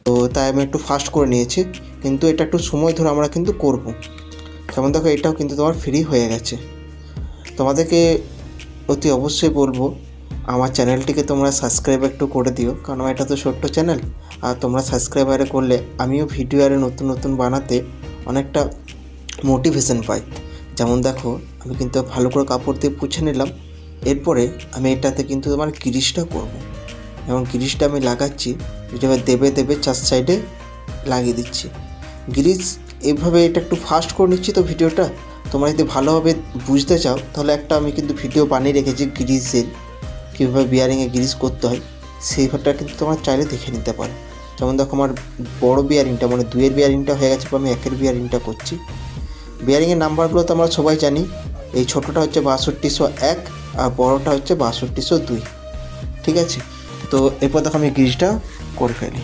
তো তাই আমি একটু ফাস্ট করে নিয়েছি, কিন্তু এটা একটু সময় ধরে আমরা কিন্তু করব। যেমন দেখো এটাও কিন্তু তোমার ফ্রি হয়ে গেছে। তোমাদেরকে অতি অবশ্যই বলবো আমার চ্যানেলটিকে তোমরা সাবস্ক্রাইব একটু করে দিও, কারণ এটা তো ছোট্ট চ্যানেল, আর তোমরা সাবস্ক্রাইব করলে আমিও ভিডিও নতুন নতুন বানাতে অনেকটা মোটিভেশন পাই। যেমন দেখো আমি কিন্তু ভালো করে কাপড় দিয়ে পুছে নিলাম। এরপরে আমি এটাতে কিন্তু তোমার গ্রিসটা করব, এবং গ্রিসটা আমি লাগাচ্ছি যেভাবে দেবে চার সাইডে লাগিয়ে দিচ্ছি গ্রিস। এইভাবে এটা একটু ফাস্ট করে নিচ্ছি তো ভিডিওটা। তোমরা যদি ভালোভাবে বুঝতে চাও তাহলে একটা আমি কিন্তু ভিডিও বানিয়ে রেখেছি গ্রিসের, কীভাবে বিয়ারিংয়ে গ্রিস করতে হয়, সেইভাবেটা কিন্তু তোমরা চাইলে দেখে নিতে পারো। যেমন দেখো আমার বড় বিয়ারিংটা মানে 2-এর বিয়ারিংটা হয়ে গেছে, আমি 1-এর বিয়ারিংটা করছি। বিয়ারিংয়ের নাম্বারগুলো তো আমরা সবাই জানি, এই ছোটোটা হচ্ছে 6201 আর বড়োটা হচ্ছে 6202। ঠিক আছে, তো এরপর দেখো আমি গ্রিসটা করে ফেলি।